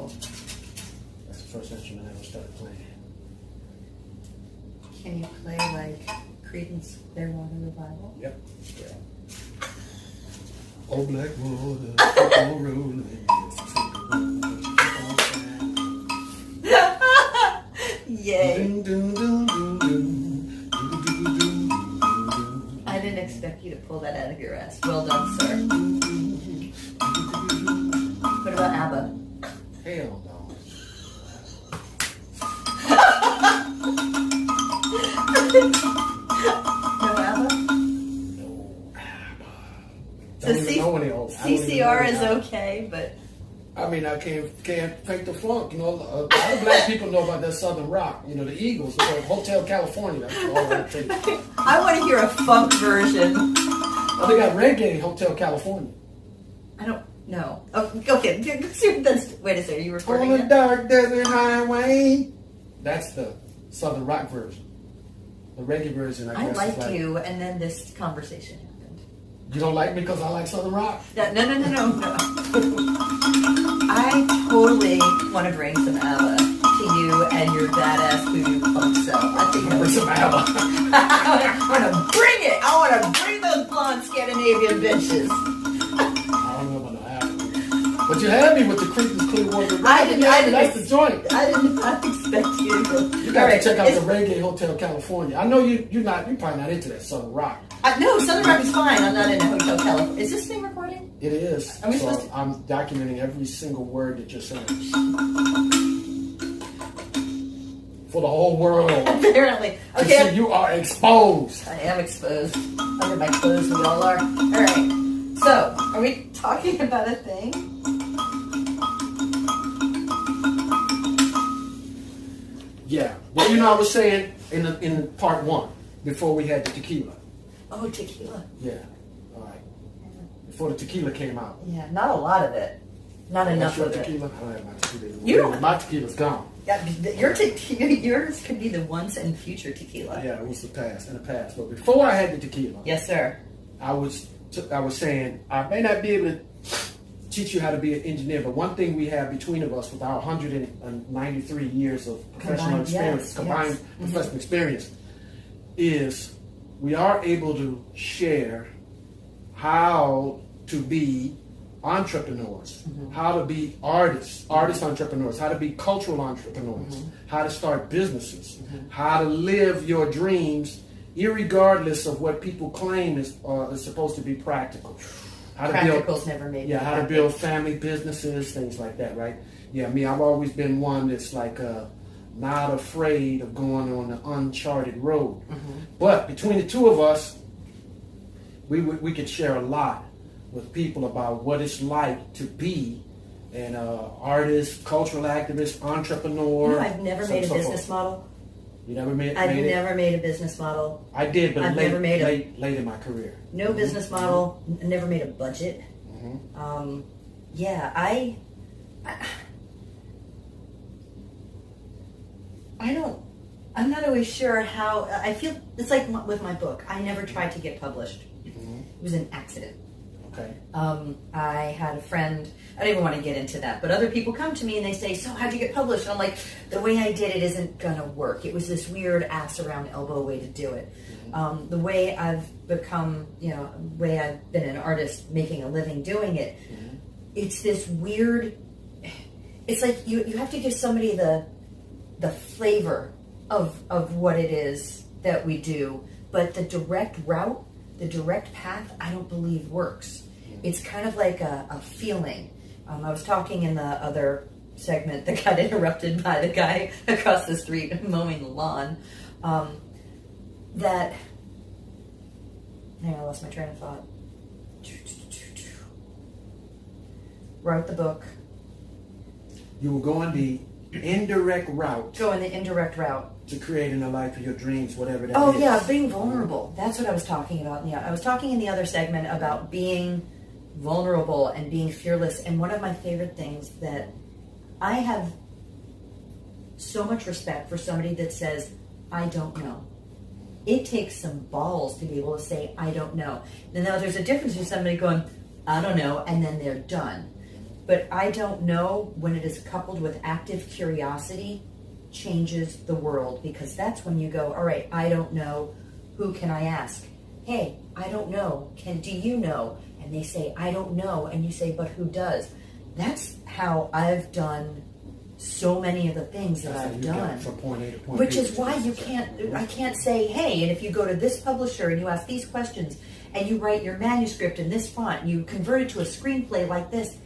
cool. That's the first instrument I ever started playing. Can you play like Creedence Clearwater Revival? Yep. Yeah. Oh, black water, oh, rolling. Yay. I didn't expect you to pull that out of your ass. Well done, sir. What about ABBA? Hell no. No ABBA? No ABBA. So Don't even know any old. CCR is okay, but... I mean, I can't fake the funk. You know, a lot of black people know about that Southern rock. You know, the Eagles, Hotel California. That's all I take. I want to hear a funk version. Oh, they got reggae, Hotel California. I don't know. Oh, okay, wait a second. Are you recording On the that? dark desert highway. That's the Southern rock version. The reggae version, I I guess. like is like, you, and then this conversation happened. You don't like me because I like Southern rock? No. I totally want to bring some ABBA to you and your badass voodoo punk self. I think Bring some ABBA. I want to bring it. I want to bring those blonde Scandinavian bitches. I don't know about no ABBA. But you had me with the Creedence Clearwater. I didn't. That's the joint. I did not expect you to. You got to check out the Reggae Hotel California. I know you're probably not into that Southern rock. No, Southern rock is fine. I'm not into Hotel California. Is this thing recording? It is. Are we So supposed to? I'm documenting every single word that you're saying. For the whole world. Apparently. To Okay. see you are exposed. I am exposed. Under my clothes, we all are. Alright. So, are we talking about a thing? Yeah. Well, you know, I was saying in part one, before we had the tequila. Oh, tequila. Yeah. All right. Before the tequila came out. Yeah, not a lot of it. Not enough Your of it. tequila? I don't have my tequila. You don't- My tequila's gone. Yeah, yours could be the once and future tequila. Yeah, it was in the past. But before I had the tequila, Yes, sir. I was saying I may not be able to teach you how to be an engineer, but one thing we have between of us with our 193 years of professional experience, combined professional experience, is we are able to share how to be entrepreneurs, how to be artist entrepreneurs, how to be cultural entrepreneurs, how to start businesses, how to live your dreams irregardless of what people claim is supposed to be practical. How to Practical's never made me how to happy. build family businesses, things like that, right? Yeah, me, I've always been one that's like not afraid of going on the uncharted road. But between the two of us, we could share a lot with people about what it's like to be an artist, cultural activist, entrepreneur. You know, I've never made a business model. You never made I've it? never made a business model. I did, but I've late, never made a- late in my career. No business model. Never made a budget. Yeah, I don't. I'm not always sure how. I feel it's like with my book. I never tried to get published. It was an accident. Okay. I had a friend. I don't even want to get into that, but other people come to me and they say, "So how'd you get published?" And I'm like, "The way I did it isn't gonna work. It was this weird ass around elbow way to do it." The way I've become, the way I've been an artist, making a living doing it, it's this weird. It's like you have to give somebody the flavor of what it is that we do, but the direct route, the direct path, I don't believe works. It's kind of like a feeling. I was talking in the other segment that got interrupted by the guy across the street mowing the lawn. Hang on, I lost my train of thought. Wrote the book. You will go on the indirect route Go in the indirect route. to creating a life of your dreams, whatever that is. Oh yeah, being vulnerable. That's what I was talking about. Yeah, I was talking in the other segment about being vulnerable and being fearless. And one of my favorite things that I have so much respect for somebody that says, "I don't know." It takes some balls to be able to say, "I don't know." And now there's a difference between somebody going, "I don't know," and then they're done. But I don't know when it is coupled with active curiosity changes the world, because that's when you go, all right, I don't know, who can I ask? Hey, I don't know, do you know? And they say, I don't know, and you say, but who does? That's how I've done so many of the things that I've done. From point A to point Which B. is why I can't say, hey, and if you go to this publisher and you ask these questions and you write your manuscript in this font, you convert it to a screenplay like this,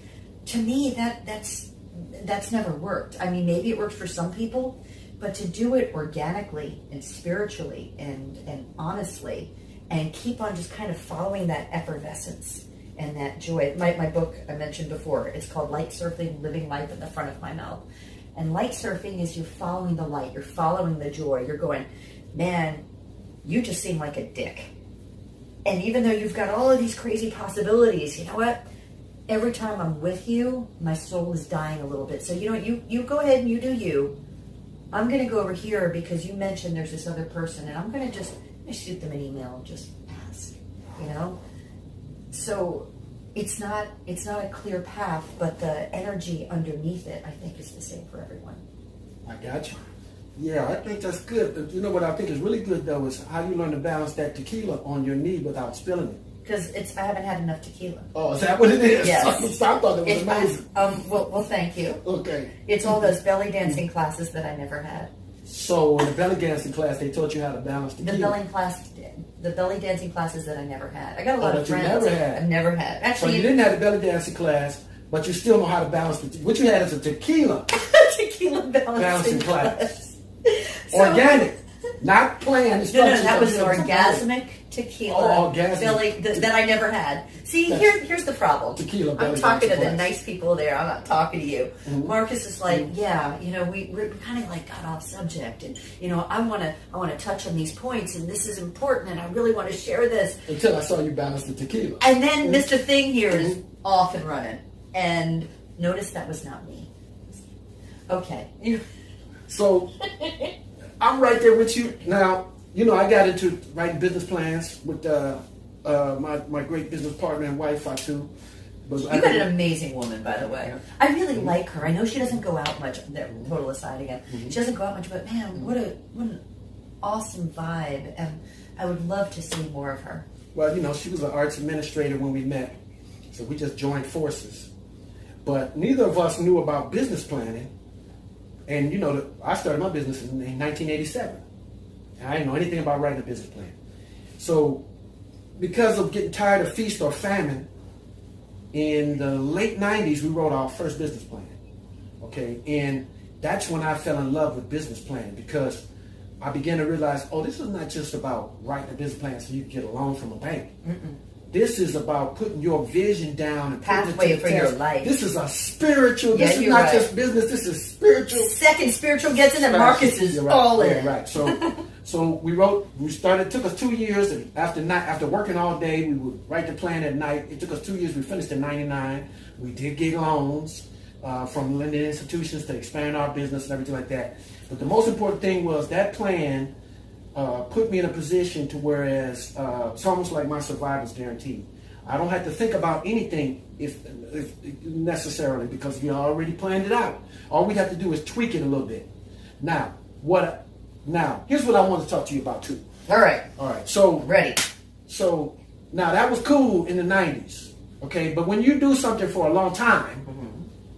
to me, that's never worked. I mean, maybe it works for some people, but to do it organically and spiritually and honestly, and keep on just kind of following that effervescence and that joy. My book I mentioned before, it's called Light Surfing, Living Life in the Front of My Mouth. And light surfing is you're following the light, you're following the joy, you're going, man, you just seem like a dick. And even though you've got all of these crazy possibilities, you know what? Every time I'm with you, my soul is dying a little bit. So you know what, you go ahead and you do you. I'm going to go over here because you mentioned there's this other person, and I'm going to shoot them an email and just ask, you know? So it's not a clear path, but the energy underneath it, I think, is the same for everyone. I got you. Yeah, I think that's good. You know what I think is really good, though, is how you learn to balance that tequila on your knee without spilling it. Because I haven't had enough tequila. Oh, is that what it is? Yes. I thought it was amazing. Well, thank you. Okay. It's all those belly dancing classes that I never had. So in the belly dancing class, they taught you how to balance tequila. The belly dancing classes that I never had. I got a lot of friends. You never had. I've never had. Actually, so you didn't have the belly dancing class, but you still know how to balance what you had is a tequila. Tequila balancing class. Organic. Not planned. No, that was an orgasmic tequila belly that I never had. See, here's the problem. Tequila I'm talking to the class. nice people there. I'm not talking to you. Mm-hmm. Marcus is like, yeah, you know, we kind of like got off subject, and you know, I want to touch on these points, and this is important, and I really want to share this. Until I saw you balance the tequila. And then Mr. Thing here is off and running, and notice that was not me. Okay. So I'm right there with you. Now, you know, I got into writing business plans with my great business partner and wife, Fatu. You got an amazing woman, by the way. I really like her. I know she doesn't go out much. Total aside again. She doesn't go out much, but man, what an awesome vibe. And I would love to see more of her. Well, you know, she was an arts administrator when we met. So we just joined forces. But neither of us knew about business planning. And, you know, I started my business in 1987. And I didn't know anything about writing a business plan. So, because of getting tired of feast or famine, in the late 90s, we wrote our first business plan. Okay? And that's when I fell in love with business planning, because I began to realize, this is not just about writing a business plan so you can get a loan from a bank. This is about putting your vision down and pathway for your life. This is a spiritual. This is not just business. This is spiritual. Second spiritual gets in, and Marcus is all in. Yeah, right. So we started. It took us 2 years. And after working all day, we would write the plan at night. It took us 2 years. We finished in '99. We did get loans from lending institutions to expand our business and everything like that. But the most important thing was that plan put me in a position to whereas it's almost like my survival's guaranteed. I don't have to think about anything if necessarily, because we already planned it out. All we have to do is tweak it a little bit. Now, here's what I want to talk to you about too. All right. So ready. So now that was cool in the 90s, okay? But when you do something for a long time,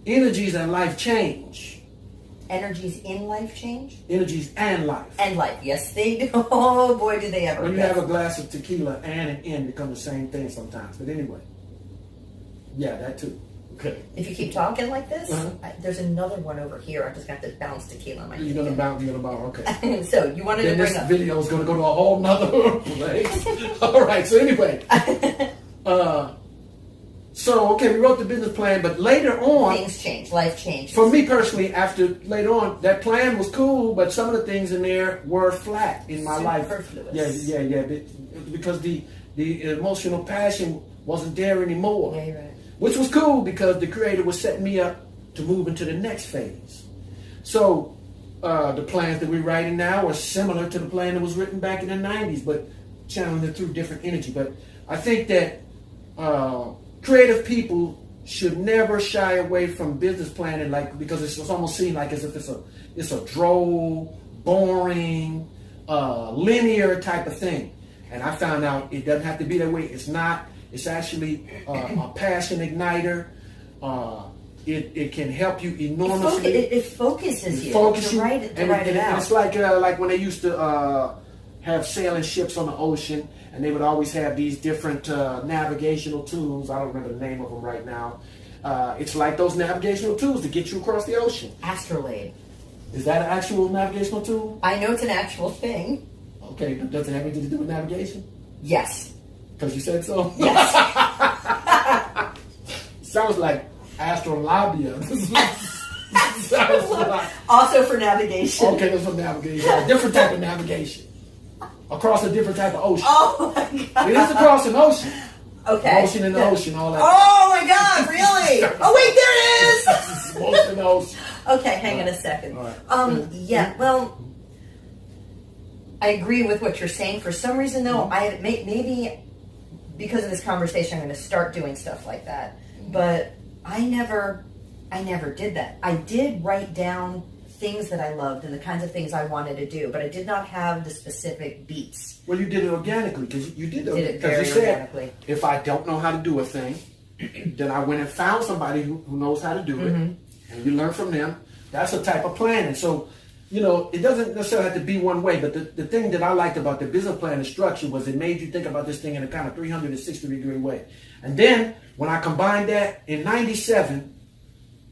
energies and life change. Energies in life change? Energies and life. And life, yes they do. Oh boy, do they ever. When you have a glass of tequila and an N become the same thing sometimes. But anyway, yeah, that too. Okay. If you keep talking like this, there's another one over here. I just got to bounce tequila on my You're gonna bounce, okay. So you wanted to bring up. This video is gonna go to a whole nother place. All right, so anyway. So, okay, we wrote the business plan, but later on... Things change. Life changes. For me personally, later on, that plan was cool, but some of the things in there were flat in my life. Superfluous. Yeah. Because the emotional passion wasn't there anymore. Yeah, you're right. Which was cool because the creator was setting me up to move into the next phase. So, the plans that we're writing now are similar to the plan that was written back in the 90s, but channeling it through different energy. But I think that... creative people should never shy away from business planning, like, because it's almost seen like as if it's a droll, boring, linear type of thing. And I found out it doesn't have to be that way. It's not. It's actually a passion igniter. It can help you enormously. It focuses you. Focus to you. write it out. And it's like when they used to have sailing ships on the ocean, and they would always have these different navigational tools. I don't remember the name of them right now. It's like those navigational tools to get you across the ocean. Astrolabe. Is that an actual navigational tool? I know it's an actual thing. Okay, but does it have anything to do with navigation? Yes. Because you said so? Yes. Sounds like astrolabia. Sounds like... Also for navigation. Okay, that's for navigation. A different type of navigation. Across a different type of ocean. Oh my God. It is across an ocean. Okay. Motion in the ocean, all that. Oh my God, really? Oh wait, there it is! Motion in the ocean. Okay, hang on a second. Right. Yeah, well, I agree with what you're saying. For some reason, though, maybe because of this conversation, I'm going to start doing stuff like that. But I never did that. I did write down things that I loved and the kinds of things I wanted to do, but I did not have the specific beats. Well, you did it organically because you did it very organically. If I don't know how to do a thing, then I went and found somebody who knows how to do it, and you learn from them. That's a type of planning. So, it doesn't necessarily have to be one way, but the thing that I liked about the business plan structure was it made you think about this thing in a kind of 360-degree way. And then when I combined that in '97,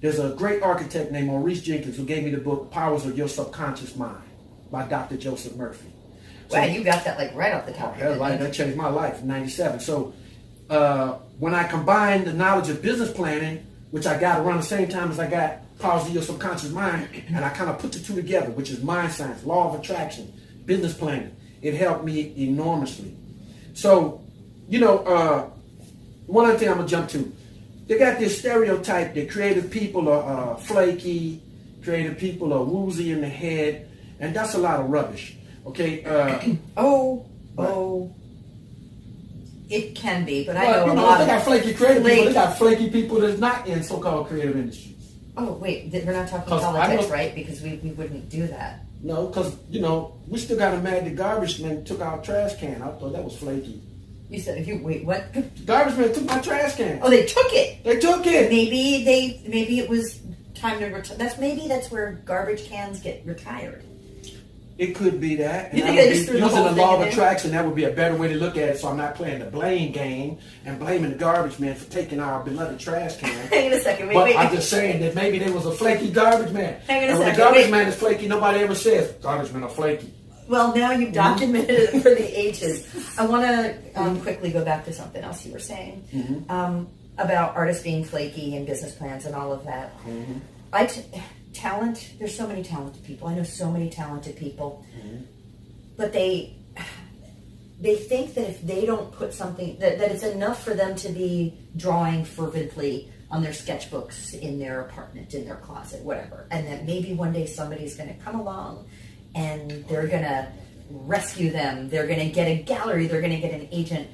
there's a great architect named Maurice Jenkins who gave me the book Powers of Your Subconscious Mind by Dr. Joseph Murphy. Wow, you got that like right off the top. That changed my life in '97. So when I combined the knowledge of business planning, which I got around the same time as I got Powers of Your Subconscious Mind, and I kind of put the two together, which is mind science, law of attraction, business planning. It helped me enormously. So, one other thing I'm going to jump to. They got this stereotype that creative people are flaky, creative people are woozy in the head, and that's a lot of rubbish. Okay? It can be, but I know a lot they of... got flaky creative people. They got flaky people that's not in so-called creative industries. Oh, wait, we're not talking politics, right? Because we wouldn't do that. No, because, we still got a mad the garbage man took our trash can. I thought that was flaky. You said, wait, what? The garbage man took my trash can. Oh, they took it. They took it. Maybe it was time to retire. That's where garbage cans get retired. It could be that. You think they just threw the whole using the law of thing in? attraction, that would be a better way to look at it. So I'm not playing the blame game and blaming the garbage man for taking our beloved trash can. Hang on a second. Wait. I'm just saying that maybe there was a flaky garbage man. Hang on a and when second. the garbage man is flaky, nobody ever says garbage men are flaky. Well, now you've documented it for the ages. I want to quickly go back to something else you were saying about artists being flaky and business plans and all of that. Talent, there's so many talented people. I know so many talented people. But they think that if they don't put something, that it's enough for them to be drawing fervently on their sketchbooks in their apartment, in their closet, whatever. And that maybe one day somebody's going to come along and they're going to rescue them. They're going to get a gallery. They're going to get an agent.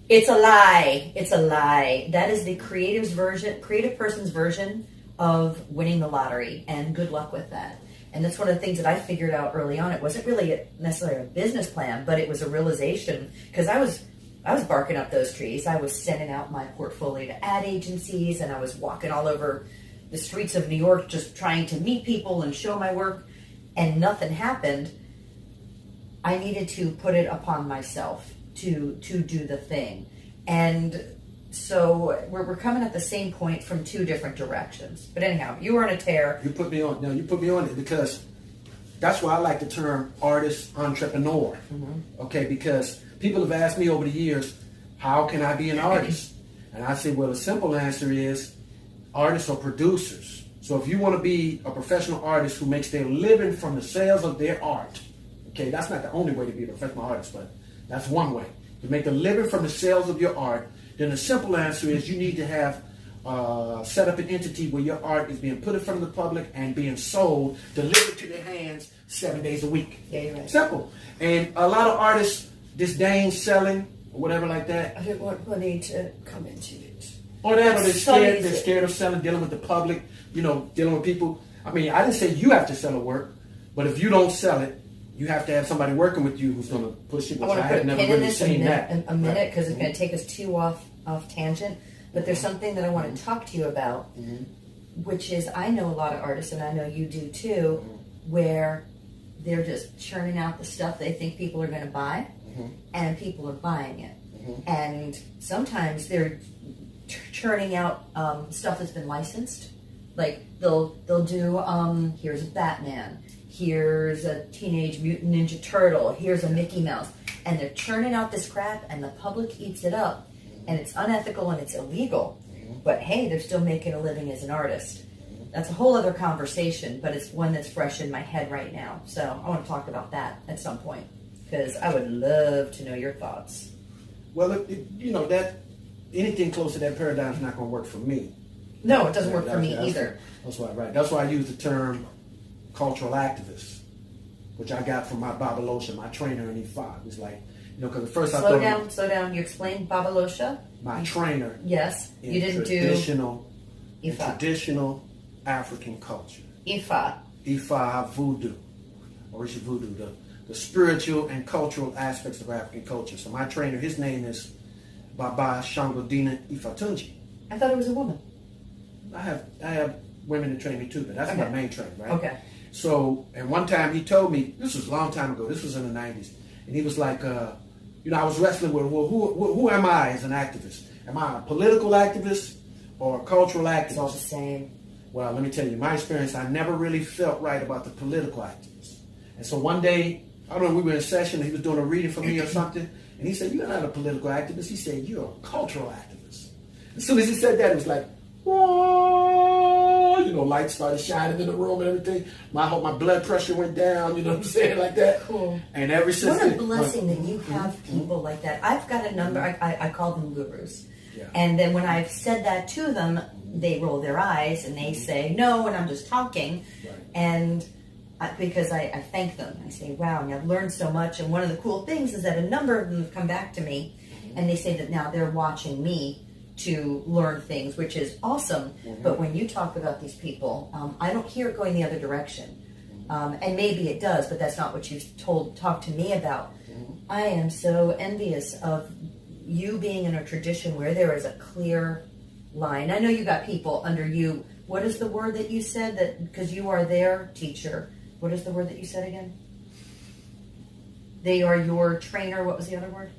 It's a lie. It's a lie. That is the creative person's version of winning the lottery, and good luck with that. And that's one of the things that I figured out early on. It wasn't really necessarily a business plan, but it was a realization, because I was barking up those trees. I was sending out my portfolio to ad agencies, and I was walking all over the streets of New York just trying to meet people and show my work, and nothing happened. I needed to put it upon myself to do the thing. And so we're coming at the same point from two different directions. But anyhow, you were on a tear. You put me on. No, you put me on it because that's why I like the term artist entrepreneur. Okay, because people have asked me over the years, how can I be an artist? And I say, well, the simple answer is artists are producers. So if you want to be a professional artist who makes their living from the sales of their art, okay, that's not the only way to be a professional artist, but that's one way. To make a living from the sales of your art, then the simple answer is you need to have set up an entity where your art is being put in front of the public and being sold, delivered to their hands 7 days a week. Yeah, you're right. Simple. And a lot of artists disdain selling or whatever like that. I don't want money to come into it. Or that, or Studies they're scared of selling, dealing with the public, you know, dealing with people. I mean, I didn't say you have to sell a work, but if you don't sell it, you have to have somebody working with you who's going to push it. I want to put a pin in this a minute because it's Mm-hmm. going to take us too off tangent. But there's something that I want to talk to you about, which is I know a lot of artists, and I know you do too, where they're just churning out the stuff they think people are going to buy, and people are buying it. And sometimes they're churning out stuff that's been licensed. Like they'll do here's a Batman, here's a Teenage Mutant Ninja Turtle, here's a Mickey Mouse, and they're churning out this crap, and the public eats it up, and it's unethical and it's illegal. But hey, they're still making a living as an artist. That's a whole other conversation, but it's one that's fresh in my head right now. So I want to talk about that at some point because I would love to know your thoughts. Well, you know, that anything close to that paradigm is not going to work for me. No, it doesn't work for me either. That's why, right? That's why I use the term cultural activist, which I got from my Babalosha, my trainer in E5. It's like, you know, because at first I thought... Slow down. You explained Babalosha? My trainer. Yes. You didn't do... Traditional African culture. Ifa voodoo. Orisha voodoo. The spiritual and cultural aspects of African culture. So my trainer, his name is Baba Shangodina Ifatunji. I thought it was a woman. I have women that train me too, but that's my main trainer, right? Okay. So, and one time he told me, this was a long time ago, this was in the 90s, and he was like, you know, I was wrestling with, well, who am I as an activist? Am I a political activist or a cultural activist? It's all the same. Well, let me tell you, my experience, I never really felt right about the political activist. And so one day, I don't know, we were in a session, he was doing a reading for me or something, and he said, you're not a political activist. He said, you're a cultural activist. As soon as he said that, it was like, whoa, you know, lights started shining in the room and everything. My blood pressure went down, you know what I'm saying, like that. Cool. And ever since what a blessing that you have people like that. I've got a number, I call them gurus. Yeah. And then when I've said that to them, they roll their eyes and they say, no, and I'm just talking. Right. And because I thank them. I say, wow, and I've learned so much. And one of the cool things is that a number of them have come back to me and they say that now they're watching me to learn things, which is awesome. But when you talk about these people, I don't hear it going the other direction. And maybe it does, but that's not what you've talked to me about. I am so envious of you being in a tradition where there is a clear line. I know you got people under you. What is the word that you said? That because you are their teacher. What is the word that you said again? They are your trainer. What was the other word?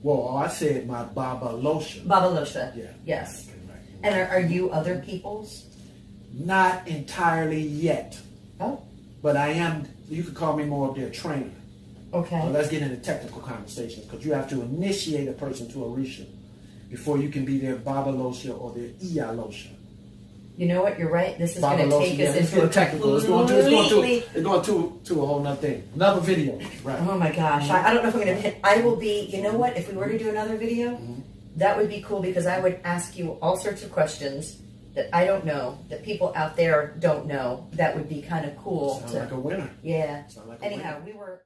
Well, I said my Babalosha. Babalosha. Yeah. Yes. Right. And are you other people's? Not entirely yet. Oh. But I am, you could call me more of their trainer. Okay. So let's get into technical conversations because you have to initiate a person to Orisha before you can be their Babalosha or their Iyalosha. You know what? You're right. This is going to take us into a technical. It's going to a whole nother thing. Another video. Right. Oh my gosh. I don't know if I'm going to hit. I will be, you know what? If we were to do another video, that would be cool because I would ask you all sorts of questions that I don't know, that people out there don't know. That would be kind of cool. Sound like a winner. Yeah. Sound like Anyhow, a winner. we were...